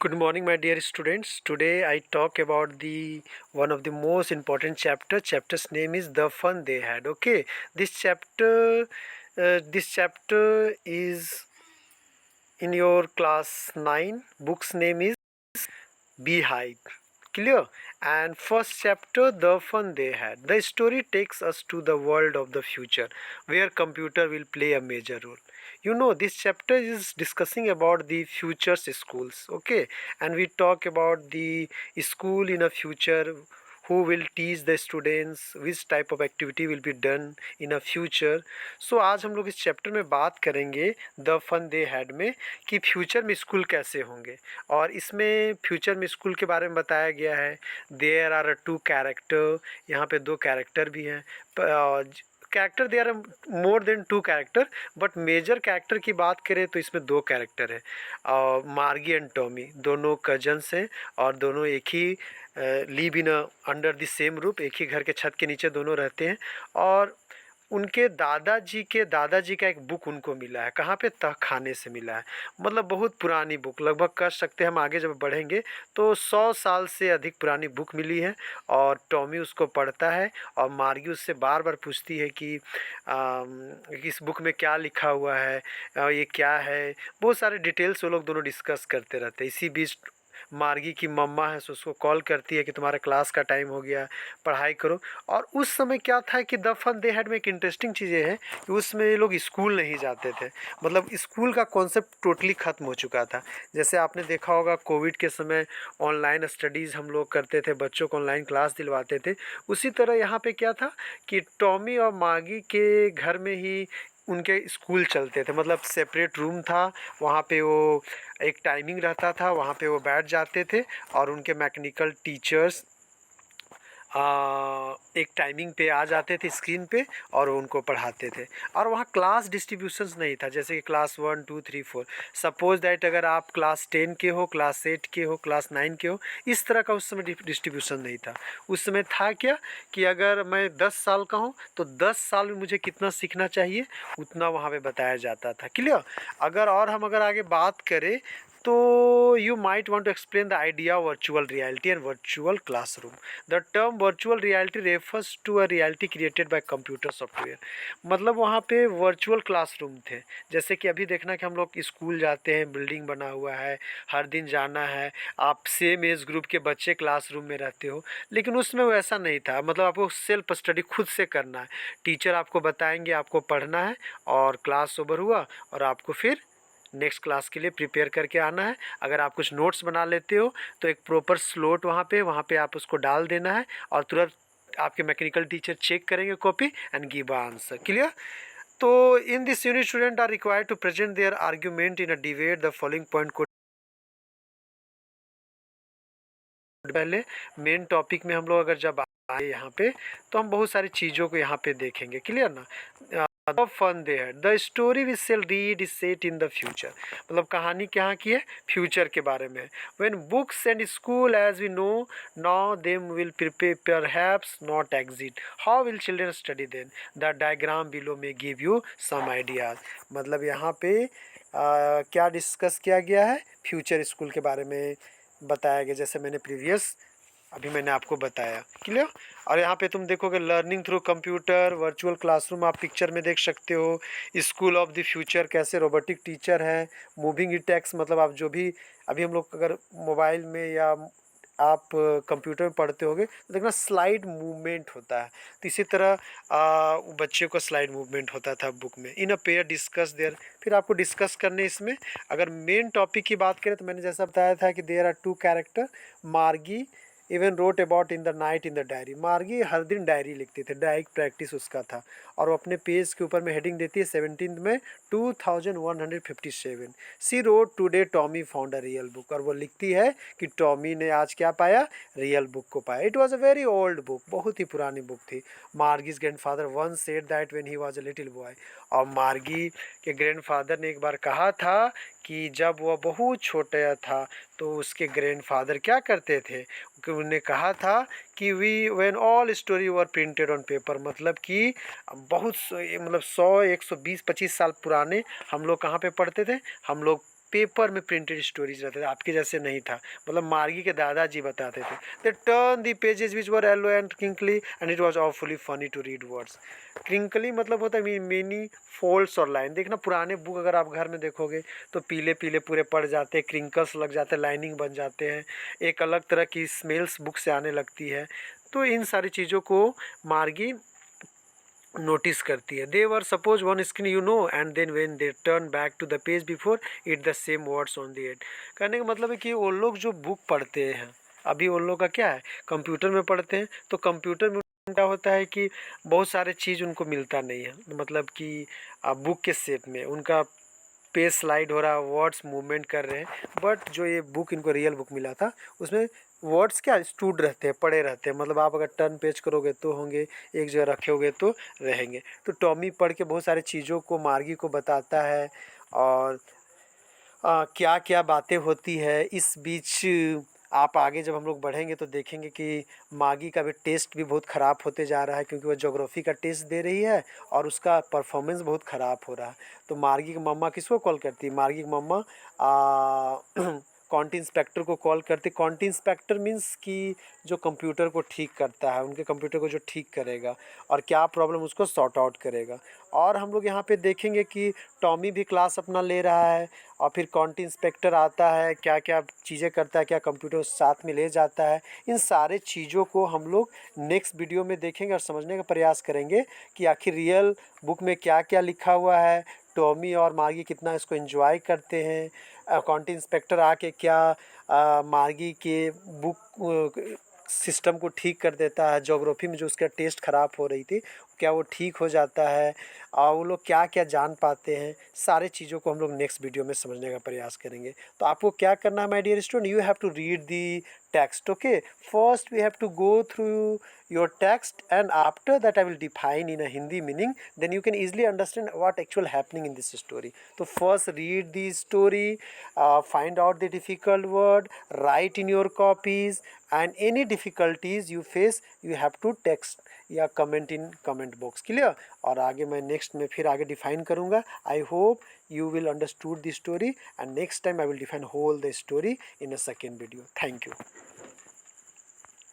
Good morning, my dear students. Today I talk about the one of the most important chapter. Chapter's name is The Fun They Had. Okay, this chapter is in your class 9. Book's name is Beehive. Clear? And first chapter, The Fun They Had. The story takes us to the world of the future, where computer will play a major role. This chapter is discussing about the futures schools. Okay, and we talk about the school in a future, who will teach the students, which type of activity will be done in a future. So आज हम लोग इस chapter में बात करेंगे the fun they had में कि future में स्कूल कैसे होंगे। और इसमें फ्यूचर में स्कूल के बारे में बताया गया है। देयर आर टू कैरेक्टर, यहाँ पे दो कैरेक्टर भी हैं। Character there are more than two character, but major character की बात करें तो इसमें दो कैरेक्टर है। मार्गी एंड टॉमी दोनों कजन्स हैं और दोनों एक he live in under the same roof, एक ही घर के छत के नीचे दोनों रहते हैं। और उनके दादाजी का एक बुक उनको मिला है। कहाँ पे? तहखाने से मिला है। मतलब बहुत पुरानी बुक, लगभग कह सकते हैं हम आगे जब बढ़ेंगे तो 100 साल से अधिक पुरानी बुक मिली है। और टॉमी उसको पढ़ता है और मार्गी उससे बार बार पूछती है कि इस बुक में क्या लिखा हुआ है, ये क्या है। बहुत सारे डिटेल्स वो लोग दोनों डिस्कस करते रहते हैं। इसी बीच मार्गी की मम्मा है सो उसको कॉल करती है कि तुम्हारा क्लास का टाइम हो गया, पढ़ाई करो। और उस समय क्या था कि द फन दे हैड में एक इंटरेस्टिंग चीज़ ये है कि उसमें ये लोग स्कूल नहीं जाते थे। मतलब स्कूल का कॉन्सेप्ट टोटली ख़त्म हो चुका था। जैसे आपने देखा होगा कोविड के समय ऑनलाइन स्टडीज़ हम लोग करते थे, बच्चों को ऑनलाइन क्लास दिलवाते थे। उसी तरह यहाँ पे क्या था कि टॉमी और मार्गी के घर में ही उनके स्कूल चलते थे। मतलब सेपरेट रूम था, वहाँ पे वो एक टाइमिंग रहता था, वहाँ पे वो बैठ जाते थे और उनके मैकेनिकल टीचर्स एक टाइमिंग पे आ जाते थे स्क्रीन पे और वो उनको पढ़ाते थे। और वहाँ क्लास डिस्ट्रीब्यूशंस नहीं था, जैसे कि क्लास 1 2 3 4। सपोज दैट अगर आप क्लास 10 के हो, क्लास 8 के हो, क्लास 9 के हो, इस तरह का उस समय डिस्ट्रीब्यूशन नहीं था। उस समय था क्या कि अगर मैं 10 साल का हूँ तो 10 साल में मुझे कितना सीखना चाहिए उतना वहाँ पे बताया जाता था। क्लियर? अगर आगे बात करें तो you might want to explain the idea of virtual reality and virtual classroom. The term virtual reality refers to a reality created by computer software. मतलब वहाँ पे वर्चुअल क्लासरूम थे। जैसे कि अभी देखना कि हम लोग स्कूल जाते हैं, बिल्डिंग बना हुआ है, हर दिन जाना है, आप सेम एज ग्रुप के बच्चे क्लासरूम में रहते हो। लेकिन उसमें वैसा नहीं था। मतलब आपको सेल्फ स्टडी खुद से करना है। टीचर आपको बताएंगे, आपको पढ़ना है और क्लास ओवर हुआ और आपको फिर नेक्स्ट क्लास के लिए प्रिपेयर करके आना है। अगर आप कुछ नोट्स बना लेते हो तो एक प्रॉपर स्लॉट वहाँ पे आप उसको डाल देना है और तुरंत आपके मैकेनिकल टीचर चेक करेंगे copy and give answer. Clear? तो in this unit student are required to present their argument in a debate. The following point को पहले मेन टॉपिक में हम लोग अगर जब आए यहाँ पे तो हम बहुत सारी चीज़ों को यहाँ पे देखेंगे। क्लियर ना? The fun there, the story we shall read is set in the future. मतलब कहानी क्या की है? फ्यूचर के बारे में। When books and school as we know now them will prepare perhaps not exit, how will children study then? The diagram below में give you some ideas. मतलब यहाँ पे क्या डिस्कस किया गया है? फ्यूचर स्कूल के बारे में बताया गया, जैसे मैंने आपको बताया। क्लियर? और यहाँ पे तुम देखोगे learning through computer, virtual classroom आप पिक्चर में देख सकते हो। स्कूल ऑफ द फ्यूचर कैसे रोबोटिक टीचर है। मूविंग टेक्स्ट, मतलब आप जो भी अभी हम लोग अगर मोबाइल में या आप कंप्यूटर में पढ़ते होगे तो देखना स्लाइड मूवमेंट होता है। तो इसी तरह बच्चे को स्लाइड मूवमेंट होता था बुक में। इन अ पेयर डिस्कस देयर, फिर आपको डिस्कस करने इसमें। अगर मेन टॉपिक की बात करें तो मैंने जैसा बताया था कि देयर आर टू कैरेक्टर। मार्गी even wrote about in the night in the diary. मार्गी हर दिन डायरी लिखती थी, डायरी प्रैक्टिस उसका था। और वो अपने पेज के ऊपर में हेडिंग देती है 17 में 2157। She wrote today Tommy found a real book. और वो लिखती है कि टॉमी ने आज क्या पाया? रियल बुक को पाया। It was a very old book, बहुत ही पुरानी बुक थी। Margie's grandfather once said that when he was a little boy. और मार्गी के ग्रैंडफादर ने एक बार कहा था कि जब वह बहुत छोटा था तो उसके ग्रैंडफादर क्या करते थे कि उन्होंने कहा था कि we when all story were printed on paper. मतलब कि मतलब 100 120 25 साल पुराने हम लोग कहाँ पे पढ़ते थे? हम लोग पेपर में प्रिंटेड स्टोरीज रहते थे, आपके जैसे नहीं था। मतलब मार्गी के दादाजी बताते थे, they turn the pages which were yellow and crinkly and it was awfully funny to read words. Crinkly मतलब होता है मेनी फोल्ड्स और लाइन। देखना पुराने बुक अगर आप घर में देखोगे तो पीले पीले पूरे पड़ जाते हैं, क्रिंकल्स लग जाते हैं, लाइनिंग बन जाते हैं, एक अलग तरह की स्मेल्स बुक से आने लगती है। तो इन सारी चीज़ों को मार्गी नोटिस करती है। They were suppose one screen you know and then when they turn back to the page before it the same words on the end. कहने का मतलब है कि वो लोग जो बुक पढ़ते हैं, अभी उन लोग का क्या है, कंप्यूटर में पढ़ते हैं, तो कंप्यूटर में क्या होता है कि बहुत सारे चीज़ उनको मिलता नहीं है। मतलब कि बुक के शेप में उनका पेज स्लाइड हो रहा है, वर्ड्स मूवमेंट कर रहे हैं। बट जो ये बुक इनको रियल बुक मिला था उसमें वर्ड्स क्या स्टूड रहते हैं, पड़े रहते हैं। मतलब आप अगर टर्न पेज करोगे तो होंगे, एक जगह रखे होगे तो रहेंगे। तो टॉमी पढ़ के बहुत सारी चीज़ों को मार्गी को बताता है और क्या क्या बातें होती है। इस बीच आप आगे जब हम लोग बढ़ेंगे तो देखेंगे कि मागी का भी टेस्ट भी बहुत ख़राब होते जा रहा है, क्योंकि वो ज्योग्राफी का टेस्ट दे रही है और उसका परफॉर्मेंस बहुत ख़राब हो रहा है। तो मार्गी की मम्मा किसको कॉल करती है, मार्गी की मम्मा कॉन्टी इंस्पेक्टर को कॉल करती। कॉन्टी इंस्पेक्टर मीन्स कि जो कंप्यूटर को ठीक करता है, उनके कंप्यूटर को जो ठीक करेगा और क्या प्रॉब्लम उसको सॉर्ट आउट करेगा। और हम लोग यहाँ पे देखेंगे कि टॉमी भी क्लास अपना ले रहा है और फिर कॉन्टी इंस्पेक्टर आता है, क्या क्या चीज़ें करता है, क्या कंप्यूटर साथ में ले जाता है। इन सारे चीज़ों को हम लोग नेक्स्ट वीडियो में देखेंगे और समझने का प्रयास करेंगे कि आखिर रियल बुक में क्या क्या लिखा हुआ है, टॉमी और मार्गी कितना इसको एंजॉय करते हैं, कॉन्टी इंस्पेक्टर आके क्या मार्गी के बुक सिस्टम को ठीक कर देता है, ज्योग्राफी में जो उसका टेस्ट ख़राब हो रही थी क्या वो ठीक हो जाता है, और वो लोग क्या क्या जान पाते हैं। सारे चीज़ों को हम लोग नेक्स्ट वीडियो में समझने का प्रयास करेंगे। तो आपको क्या करना है my dear student, you have to read the text. Okay, first we have to go through your text and after that I will define in a Hindi meaning, then you can easily understand what actual happening in this story. So first read the story, find out the difficult word, write in your copies, and any difficulties you face you have to text या comment in comment box. Clear. और आगे मैं next में फिर आगे define करूँगा। I hope you will understood the story and next time I will define whole the story in a second video. Thank you.